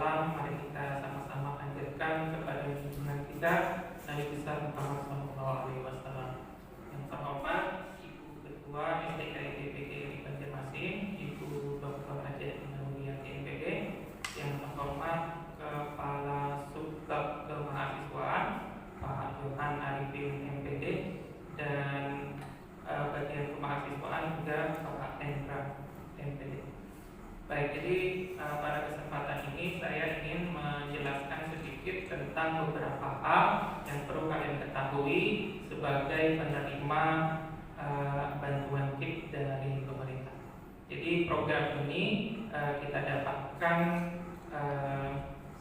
Wasallam, mari kita sama-sama panjatkan kepada junjungan kita Nabi besar Muhammad SAW. Yang terhormat Ibu Ketua STKIP PGRI Banjarmasin, Ibu Dr. Hajah Inawiyati MPD. Yang terhormat Kepala Subbab Kemahasiswaan Pak Johan Arifin MPD, dan bagian kemahasiswaan juga Pak Hendra MPD. Baik, jadi pada kesempatan ini saya ingin menjelaskan sedikit tentang beberapa hal yang perlu kalian ketahui sebagai penerima bantuan KIP dari pemerintah. Jadi program ini kita dapatkan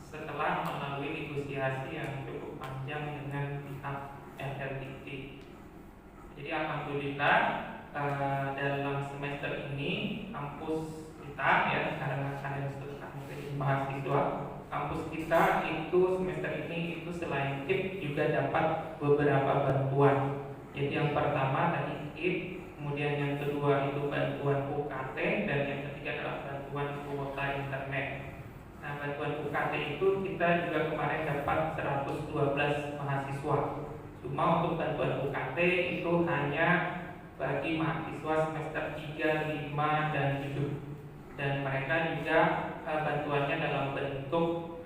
setelah melalui negosiasi yang cukup panjang dengan pihak LLDT. Jadi alhamdulillah dalam semester ini kampus kita, ya, karena kalian sudah menjadi mahasiswa, kampus kita itu semester ini itu selain KIP juga dapat beberapa bantuan. Jadi yang pertama tadi KIP, kemudian yang kedua itu bantuan UKT, dan yang ketiga adalah bantuan kuota internet. Nah, bantuan UKT itu kita juga kemarin dapat 112 mahasiswa. Cuma untuk bantuan UKT itu hanya bagi mahasiswa semester 3, 5, dan 7. Dan mereka juga bantuannya dalam bentuk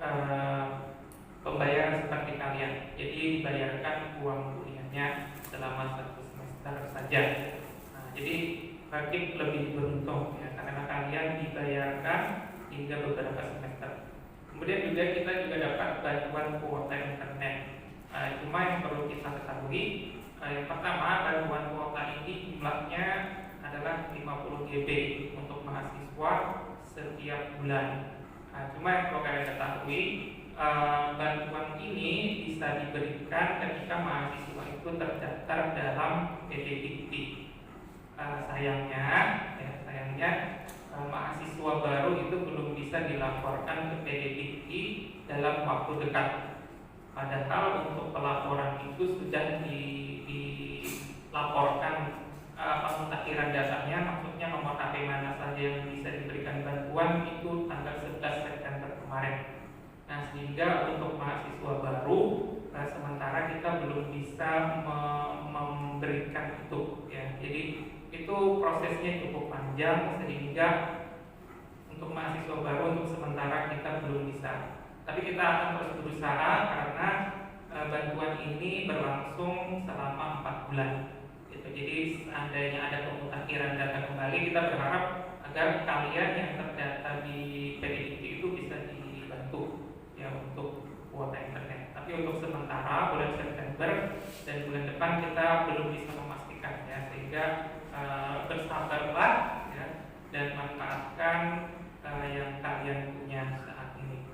pembayaran seperti kalian. Jadi dibayarkan uang kuliahnya selama 1 semester saja. Nah, jadi KIP lebih beruntung, ya, karena kalian dibayarkan hingga beberapa semester. Kemudian juga kita juga dapat bantuan kuota internet. Cuma yang perlu kita ketahui, yang pertama, bantuan kuota ini jumlahnya adalah 50 GB untuk mahasiswa setiap bulan. Cuma yang perlu kalian ketahui, bantuan ini bisa diberikan ketika mahasiswa itu terdaftar dalam PDDikti. Sayangnya mahasiswa baru itu belum bisa dilaporkan ke PDDikti dalam waktu dekat. Padahal untuk pelaporan itu sudah dilaporkan pemutakhiran datanya, maksudnya nomor HP mana saja yang bisa diberikan bantuan itu tanggal 11 September kemarin. Nah, sehingga untuk mahasiswa baru sementara kita belum bisa memberikan itu, ya. Jadi itu prosesnya cukup panjang, sehingga untuk mahasiswa baru untuk sementara kita belum bisa. Tapi kita akan terus berusaha karena bantuan ini berlangsung selama 4 bulan. Jadi seandainya ada pemutakhiran data kembali, kita berharap agar kalian yang terdata di PDDikti itu bisa dibantu, ya, untuk kuota internet. Tapi untuk sementara bulan September dan bulan depan kita belum bisa memastikan, ya, sehingga bersabarlah, ya, dan manfaatkan yang kalian punya saat ini.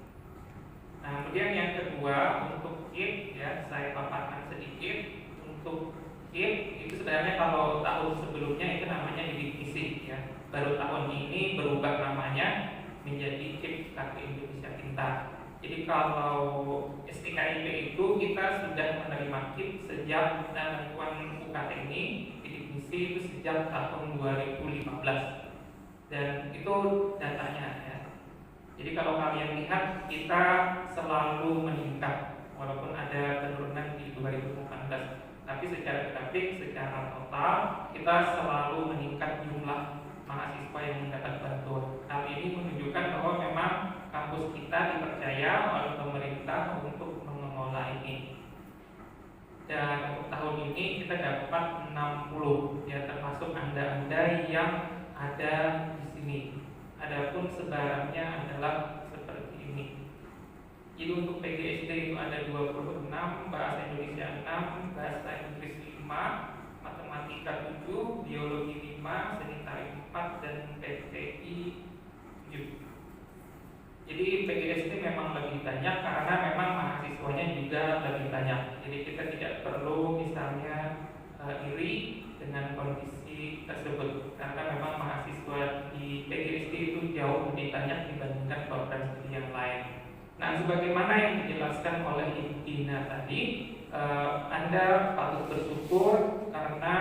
Nah, kemudian yang kedua untuk KIP, ya, saya paparkan sedikit. Untuk KIP itu sebenarnya kalau tahun sebelumnya itu namanya divisi, ya. Baru tahun ini berubah namanya menjadi KIP Kartu Indonesia Pintar. Jadi kalau STKIP itu kita sudah menerima KIP sejak bantuan UKT ini divisi itu sejak tahun 2015. Dan itu datanya, ya. Jadi kalau kalian lihat kita selalu meningkat walaupun ada penurunan di 2018. Tapi secara grafik, secara total kita selalu meningkat jumlah mahasiswa yang mendapat bantuan. Hal ini menunjukkan bahwa memang kampus kita dipercaya oleh pemerintah untuk mengelola ini. Dan untuk tahun ini kita dapat 60, ya, termasuk Anda yang ada di sini. Adapun sebarannya adalah seperti ini. Jadi untuk PGSD itu ada 26, bahasa Indonesia 6, bahasa Inggris 5, matematika 7, biologi 5, seni tarik 4, dan PTI 7. Jadi PGSD memang lebih banyak karena memang mahasiswanya juga lebih banyak. Jadi kita tidak perlu misalnya iri dengan kondisi tersebut, karena memang mahasiswa di PGSD itu jauh lebih banyak dibandingkan program studi yang lain. Nah, sebagaimana yang dijelaskan oleh Ibu Dina tadi, Anda patut bersyukur karena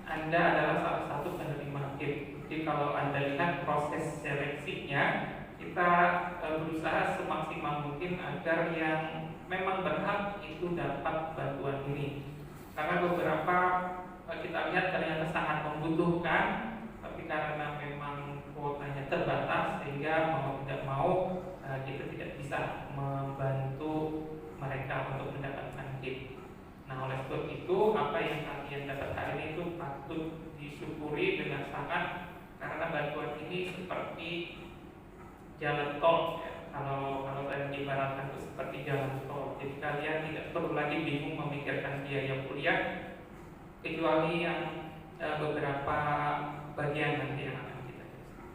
Anda adalah salah satu penerima KIP. Jadi kalau Anda lihat proses seleksinya kita berusaha semaksimal mungkin agar yang memang berhak itu dapat bantuan ini. Karena beberapa kita lihat ternyata sangat membutuhkan, tapi karena memang kuotanya terbatas sehingga mau tidak mau kita tidak bisa membantu mereka untuk mendapatkan kit. Nah, oleh sebab itu apa yang kalian dapat hari ini itu patut disyukuri dengan sangat, karena bantuan ini seperti jalan tol ya. Kalau saya ibaratkan itu seperti jalan tol. Jadi kalian tidak perlu lagi bingung memikirkan biaya kuliah, kecuali yang beberapa bagian nanti yang akan kita jelaskan.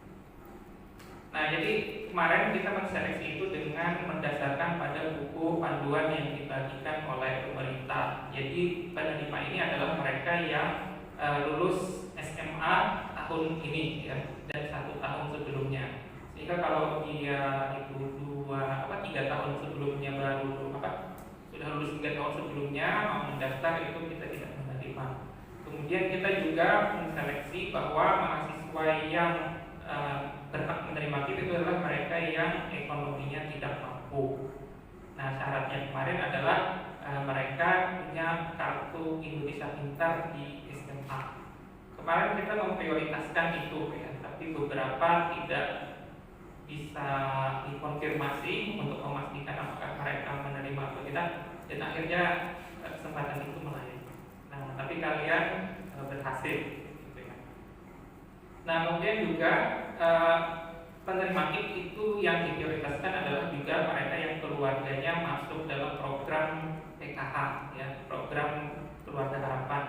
Nah, jadi kemarin kita menseleksi itu dengan mendasarkan pada buku panduan yang dibagikan oleh pemerintah. Jadi penerima ini adalah mereka yang lulus SMA tahun ini ya, dan 1 tahun sebelumnya. Sehingga kalau dia itu 3 tahun sebelumnya baru sudah lulus 3 tahun sebelumnya mau mendaftar, itu kita tidak menerima. Kemudian kita juga menseleksi bahwa mahasiswa yang berhak menerima KIP itu adalah mereka yang ekonominya tidak mampu. Nah, syaratnya kemarin adalah mereka punya kartu Indonesia Pintar di SMA. Kemarin kita memprioritaskan itu ya, tapi beberapa tidak bisa dikonfirmasi untuk memastikan apakah mereka menerima atau tidak, dan akhirnya kesempatan itu melayani. Nah, tapi kalian berhasil gitu ya. Nah, kemudian juga penerima KIP itu yang diprioritaskan adalah juga mereka yang keluarganya masuk dalam program PKH ya, program Keluarga Harapan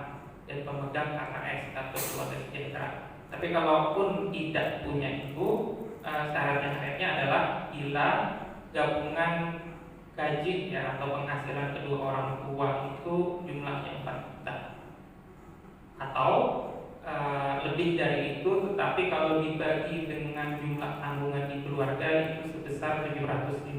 dan pemegang KKS atau keluarga sejahtera. Tapi kalaupun tidak punya itu, syarat yang lainnya adalah bila gabungan gaji ya atau penghasilan kedua orang tua itu jumlahnya 4 juta atau lebih dari itu, tetapi kalau dibagi dengan jumlah tanggungan di keluarga itu sebesar 750.000.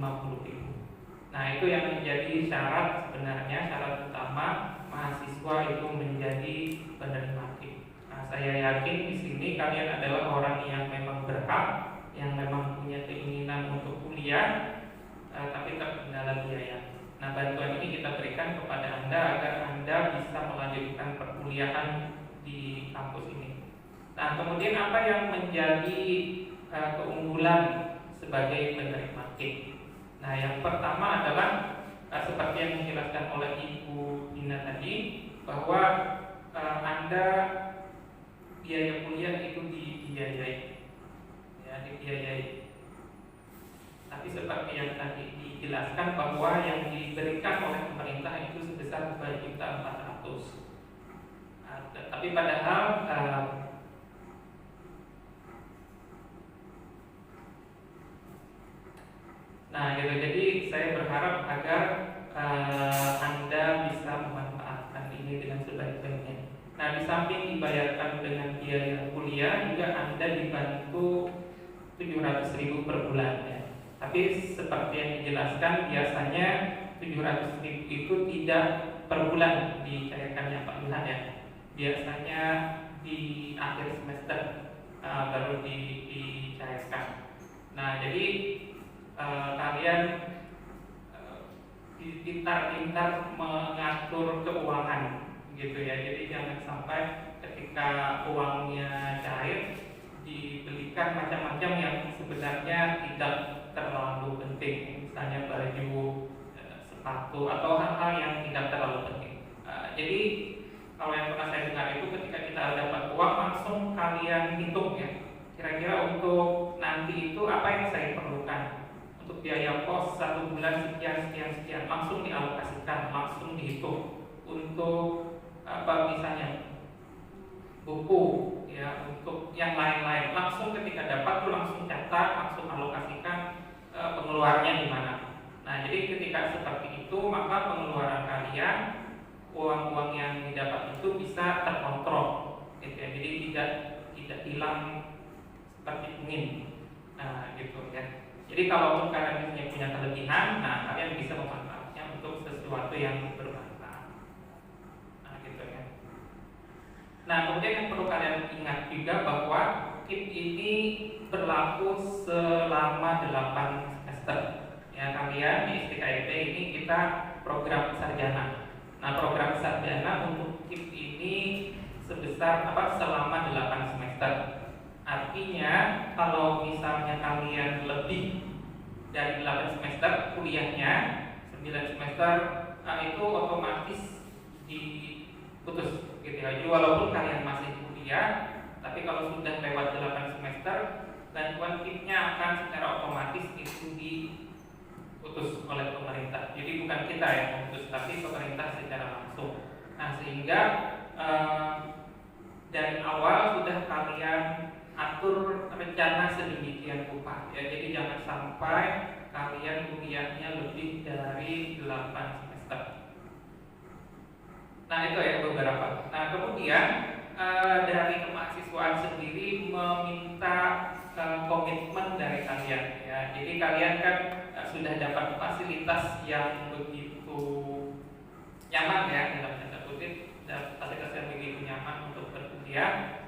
Nah, itu yang menjadi syarat, sebenarnya syarat utama mahasiswa itu menjadi penerima KIP. Nah, saya yakin di sini kalian adalah orang yang memang berhak, yang memang punya keinginan untuk kuliah, tapi terkendala biaya. Nah, bantuan ini kita berikan kepada Anda agar Anda bisa melanjutkan perkuliahan di kampus ini. Nah, kemudian apa yang menjadi keunggulan sebagai penerima KIP? Nah, yang pertama adalah seperti yang dijelaskan oleh Ibu Dina tadi, bahwa Anda biaya kuliah itu dibiayai, ya, dibiayai. Tapi seperti yang tadi dijelaskan bahwa yang diberikan oleh pemerintah itu sebesar 2.400.000. Tapi padahal nah gitu, jadi saya berharap agar Anda bisa memanfaatkan ini dengan sebaik-baiknya. Nah, di samping dibayarkan dengan biaya kuliah, juga Anda dibantu 700.000 per bulan ya. Tapi seperti yang dijelaskan, biasanya 700.000 itu tidak per bulan dicairkannya Pak Ilhan ya. Biasanya di akhir semester baru dicairkan. Nah, jadi kalian pintar-pintar mengatur keuangan gitu ya. Jadi jangan sampai ketika uangnya cair dibelikan macam-macam yang sebenarnya tidak terlalu penting, misalnya baju, sepatu atau hal-hal yang tidak terlalu penting. Jadi kalau yang pernah saya dengar itu, ketika kita dapat uang langsung kalian hitung ya, kira-kira untuk nanti itu apa yang saya perlukan untuk biaya kos 1 bulan sekian, langsung dialokasikan, langsung dihitung. Untuk apa misalnya buku ya, untuk yang lain-lain langsung ketika dapat tuh langsung catat, langsung alokasikan pengeluarannya di mana. Nah, jadi ketika seperti itu, maka pengeluaran kalian, uang-uang yang didapat itu bisa terkontrol gitu ya. Jadi tidak hilang seperti angin. Nah, gitu ya. Jadi kalau kalian punya kelebihan, nah kalian bisa memanfaatkannya untuk sesuatu yang bermanfaat. Nah, gitu ya. Nah, kemudian yang perlu kalian ingat juga bahwa KIP ini berlaku selama 8 semester. Ya, kalian di STKIP ini kita program sarjana. Nah, program sarjana untuk KIP ini sebesar selama 8 semester. Artinya, kalau misalnya kalian lebih dari 8 semester kuliahnya, 9 semester, itu otomatis diputus gitu ya. Jadi walaupun kalian masih kuliah, tapi kalau sudah lewat 8 semester, bantuan KIP-nya akan secara otomatis itu diputus oleh pemerintah. Jadi bukan kita yang memutus, tapi pemerintah secara langsung. Nah, sehingga dari awal sudah kalian atur rencana sedemikian rupa ya. Jadi jangan sampai kalian kuliahnya lebih dari 8 semester. Nah, itu ya beberapa. Nah, kemudian dari kemahasiswaan sendiri meminta komitmen dari kalian ya. Jadi kalian kan sudah dapat fasilitas yang begitu nyaman ya, dalam tanda kutip, fasilitas yang begitu nyaman untuk berkuliah.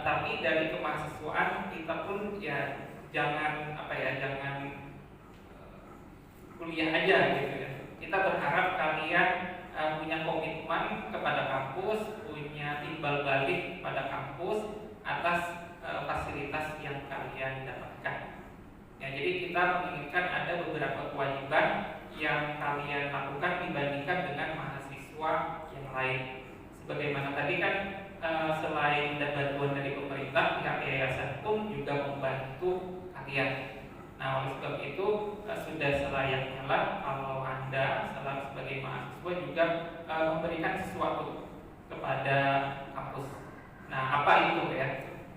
Tapi dari kemahasiswaan kita pun ya jangan jangan kuliah aja gitu ya. Kita berharap kalian punya komitmen kepada kampus, punya timbal balik pada kampus atas fasilitas yang kalian dapatkan. Ya, jadi kita menginginkan ada beberapa kewajiban yang kalian lakukan dibandingkan dengan mahasiswa yang lain. Sebagaimana tadi kan selain dan bantuan dari pemerintah, pihak yayasan pun juga membantu kalian. Nah, oleh sebab itu sudah selayaknya lah kalau Anda sebagai mahasiswa juga memberikan sesuatu kepada kampus. Nah, apa itu ya?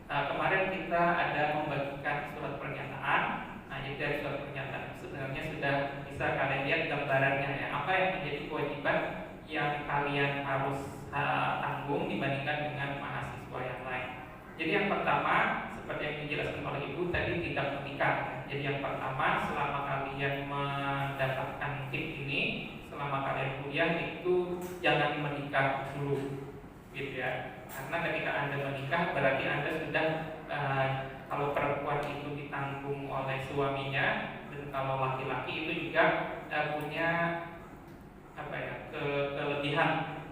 Kemarin kita ada membagikan surat pernyataan. Nah, jadi dari surat pernyataan sebenarnya sudah bisa kalian lihat gambarannya ya. Apa yang menjadi kewajiban yang kalian harus tanggung dibandingkan dengan mahasiswa yang lain. Jadi yang pertama, seperti yang dijelaskan oleh Ibu tadi, tidak menikah. Jadi yang pertama, selama kalian mendapatkan KIP ini, selama kalian kuliah itu jangan menikah dulu, gitu ya. Karena ketika Anda menikah berarti Anda sudah kalau perempuan itu ditanggung oleh suaminya, dan kalau laki-laki itu juga punya kelebihan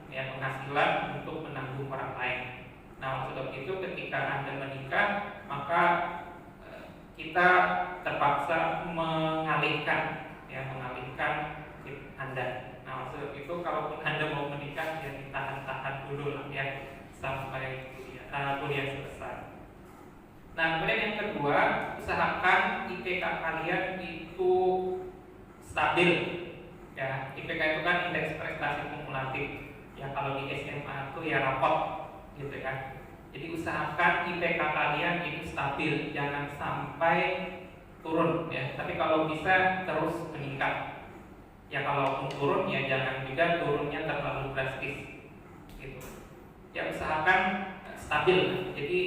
ya, penghasilan untuk menanggung orang lain. Nah, sebab itu ketika Anda menikah, maka kita terpaksa mengalihkan KIP Anda. Nah, sebab itu kalaupun Anda mau menikah ya ditahan-tahan dulu lah ya sampai kuliah selesai. Nah, kemudian yang kedua, usahakan IPK kalian itu stabil. Ya, IPK itu kan indeks prestasi kumulatif. Ya, kalau di SMA itu ya rapot gitu kan. Jadi usahakan IPK kalian itu stabil, jangan sampai turun ya. Tapi kalau bisa terus meningkat. Ya, kalaupun turun ya jangan juga turunnya terlalu drastis gitu. Ya, usahakan stabil. Jadi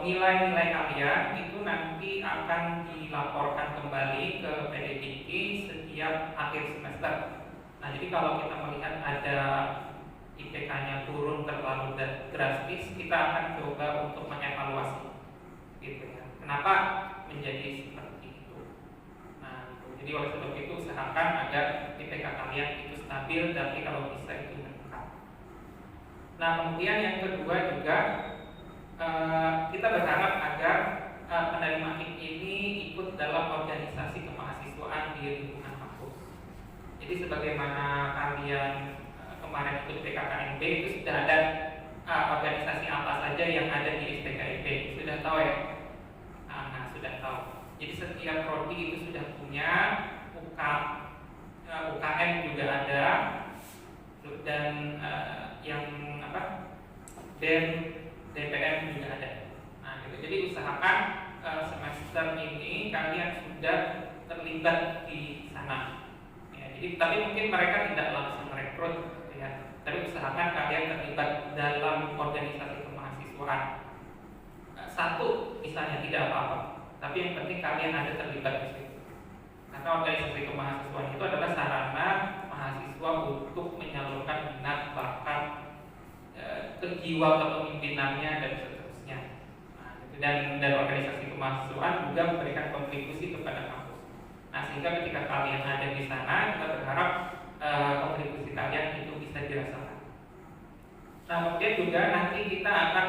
nilai-nilai kalian itu nanti akan dilaporkan kembali ke PDDIK setiap akhir semester. Nah, jadi kalau kita melihat ada IPK-nya turun terlalu drastis, kita akan coba untuk mengevaluasi, gitu ya. Kenapa menjadi seperti itu? Nah, gitu. Jadi oleh sebab itu usahakan agar IPK kalian itu stabil, tapi kalau bisa itu meningkat. Nah, kemudian yang kedua juga kita berharap agar penerima KIP ini ikut dalam organisasi kemahasiswaan di lingkungan kampus. Jadi sebagaimana kalian kemarin ikut PKKMB itu sudah ada organisasi apa saja yang ada di STKIP, sudah tahu ya? Nah, sudah tahu. Jadi setiap prodi itu sudah punya UKM juga ada, dan yang DPM juga ada. Nah, gitu. Jadi usahakan semester ini kalian sudah terlibat di sana. Ya, jadi tapi mungkin mereka tidak langsung merekrut, ya. Tapi usahakan kalian terlibat dalam organisasi kemahasiswaan. Satu misalnya tidak apa-apa, tapi yang penting kalian ada terlibat di situ. Karena organisasi kemahasiswaan itu adalah sarana mahasiswa untuk menyalurkan minat, bakat, kegiatan jiwa kepemimpinannya dan seterusnya. Nah, gitu. Dan organisasi kemahasiswaan juga memberikan kontribusi kepada kampus. Nah, sehingga ketika kalian ada di sana, kita berharap kontribusi kalian itu bisa dirasakan. Nah, kemudian juga nanti kita akan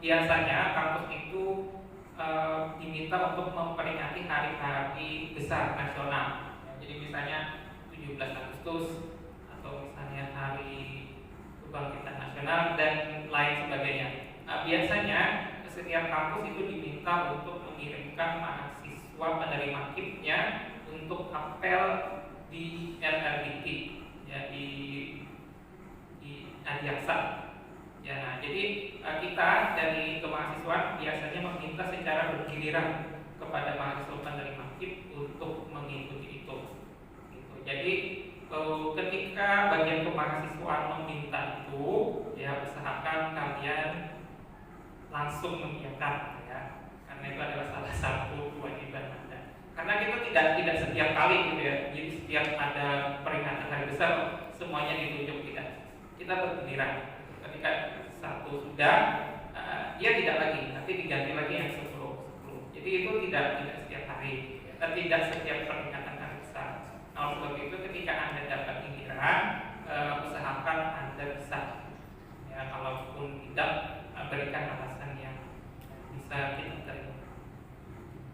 biasanya kampus itu diminta untuk memperingati hari-hari besar nasional. Jadi misalnya 17 Agustus atau misalnya Hari Kebangkitan Nasional dan lain sebagainya. Nah, biasanya setiap kampus itu diminta untuk mengirimkan mahasiswa penerima KIP-nya untuk apel di LRDT, ya, di Adiaksa. Ya, nah, jadi kita dari kemahasiswaan biasanya meminta secara bergiliran kepada mahasiswa penerima KIP untuk mengikuti itu. Gitu. Jadi ketika bagian kemahasiswaan meminta itu, ya usahakan kalian langsung mengiyakan, ya, karena itu adalah salah satu kewajiban Anda. Karena kita tidak setiap kali gitu ya, jadi setiap ada peringatan hari besar semuanya ditunjuk, tidak. Kita bergiliran. Ketika satu sudah, dia tidak lagi, nanti diganti lagi yang 10. Jadi itu tidak setiap hari, tidak setiap peringatan hari besar. Nah, sebab itu ketika Anda dapat giliran, usahakan Anda bisa. Ya, kalaupun tidak, berikan alasan yang bisa kita terima.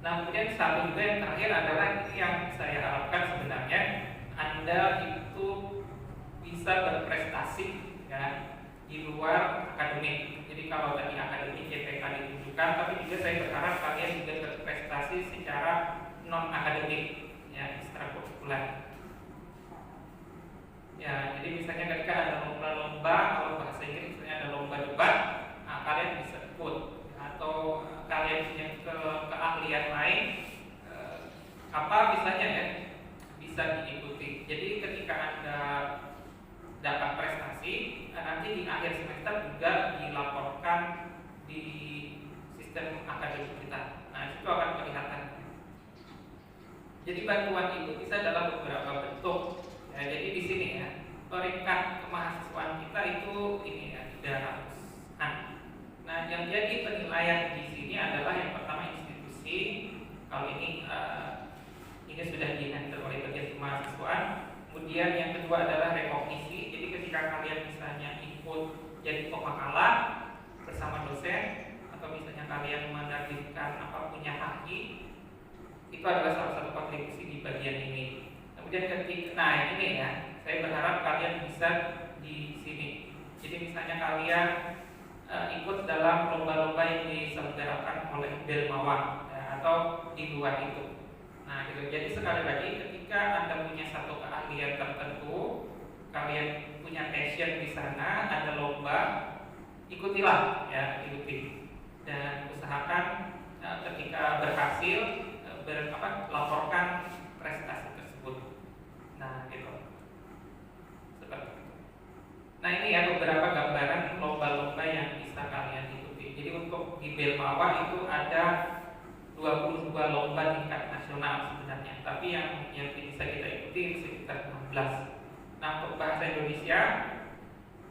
Nah, kemudian satu juga yang terakhir adalah yang saya harapkan sebenarnya Anda itu bisa berprestasi, ya, di luar akademik. Jadi kalau tadi akademik YPK ditunjukkan, tapi juga saya berharap kalian juga berprestasi secara non akademik, ya, ekstrakurikuler. Ya, jadi misalnya ketika ada lomba-lomba, kalau bahasa Inggris misalnya ada lomba debat, nah, kalian bisa ikut, atau kalian punya keahlian lain, apa misalnya, ya, bisa diikuti. Jadi ketika Anda dapat prestasi, nanti di akhir semester juga dilaporkan di sistem akademik kita. Nah, itu akan kelihatan. Jadi bantuan itu bisa dalam beberapa bentuk. Ya, jadi di sini, ya, peringkat kemahasiswaan kita itu ini, ya, 300-an. Nah, yang jadi penilaian di sini adalah yang pertama institusi. Kalau ini sudah dihandle oleh bagian kemahasiswaan. Kemudian yang kedua adalah rekognisi. Jadi ketika kalian misalnya ikut jadi pemakalah bersama dosen, atau misalnya kalian menerbitkan punya haki, itu adalah salah satu kontribusi di bagian ini. Kemudian ketika, nah ini, ya, saya berharap kalian bisa di sini. Jadi misalnya kalian ikut dalam lomba-lomba yang diselenggarakan oleh Belmawa, ya, atau di luar itu. Nah, gitu. Jadi sekali lagi ketika Anda punya satu keahlian tertentu, kalian punya passion di sana, ada lomba, ikutilah, ya, ikuti. Dan usahakan ketika berhasil, laporkan prestasi tersebut. Nah, gitu. Seperti itu. Nah, ini, ya, beberapa gambaran lomba-lomba yang bisa kalian ikuti. Jadi untuk di Belmawa itu ada 22 lomba tingkat nasional sebenarnya, tapi yang bisa kita ikuti sekitar 16. Nah, untuk bahasa Indonesia,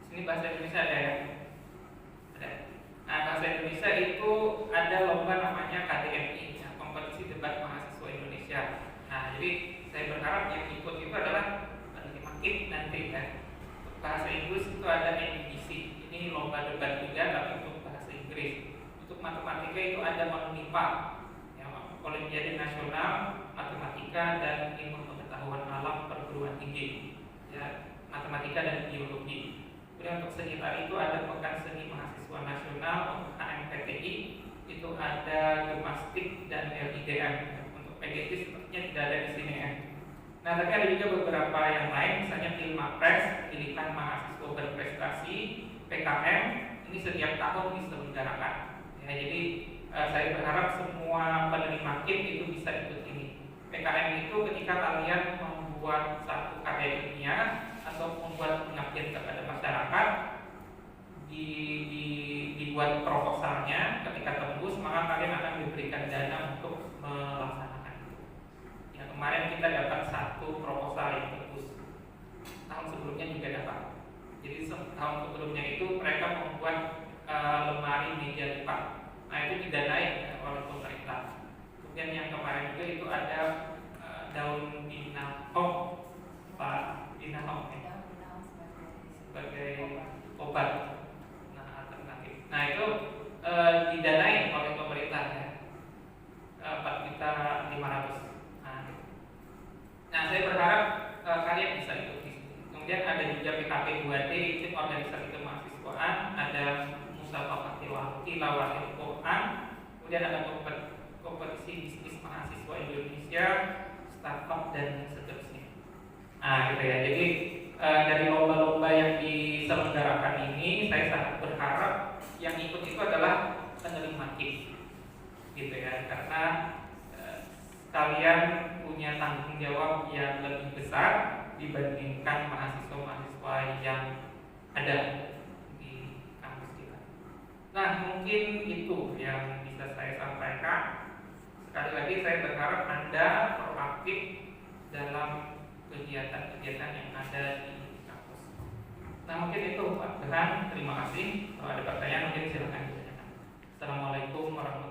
sini bahasa Indonesia ada, ya? Ada. Nah, bahasa Indonesia itu ada lomba namanya KDMI, ya, kompetisi debat mahasiswa Indonesia. Nah, jadi saya berharap yang ikut itu adalah penerima KIP nanti, ya. Untuk bahasa Inggris itu ada NBC, ini lomba debat juga tapi untuk bahasa Inggris. Untuk matematika itu ada MANUNIPA, Olimpiade Nasional Matematika dan Ilmu Pengetahuan Alam Perguruan Tinggi, ya, matematika dan biologi. Kemudian untuk seni tari itu ada Pekan Seni Mahasiswa Nasional untuk HMPTI, itu ada Gemastik dan LIDM. Untuk PGT sepertinya tidak ada di sini, ya. Nah, tapi ada juga beberapa yang lain, misalnya Pilmapres, Pilihan Mahasiswa Berprestasi, PKM, ini setiap tahun diselenggarakan. Ya, jadi saya berharap semua penerima KIP itu bisa ikut ini. PKM itu ketika kalian membuat satu karya ilmiah atau membuat pengabdian kepada masyarakat, dibuat proposalnya, ketika tembus maka kalian akan diberikan dana untuk melaksanakan itu. Ya, kemarin kita dapat satu proposal yang tembus. Tahun sebelumnya juga dapat. Jadi tahun sebelumnya itu mereka membuat meja lipat. Nah itu didanai oleh pemerintah. Kemudian yang kemarin juga itu ada daun binahong, Pak binahong ya, sebagai obat, nah alternatif. Nah itu didanai oleh pemerintah ya, 4.500.000. Nah saya berharap kalian bisa ikut di sini. Kemudian ada juga PKP 2D, itu organisasi kemahasiswaan, ada Musabaqah Tilawatil Quran, kemudian ada kompetisi bisnis mahasiswa Indonesia, startup dan seterusnya. Nah gitu ya. Jadi dari lomba-lomba yang diselenggarakan ini, saya sangat berharap yang ikut itu adalah penerima KIP, gitu ya, karena kalian punya tanggung jawab yang lebih besar dibandingkan mahasiswa-mahasiswa yang ada di kampus kita. Nah, mungkin itu yang bisa saya sampaikan. Sekali lagi saya berharap Anda proaktif dalam kegiatan-kegiatan yang ada di kampus. Nah, mungkin itu Pak Gehan. Terima kasih. Kalau ada pertanyaan mungkin silakan ditanyakan. Assalamualaikum warahmatullahi wabarakatuh.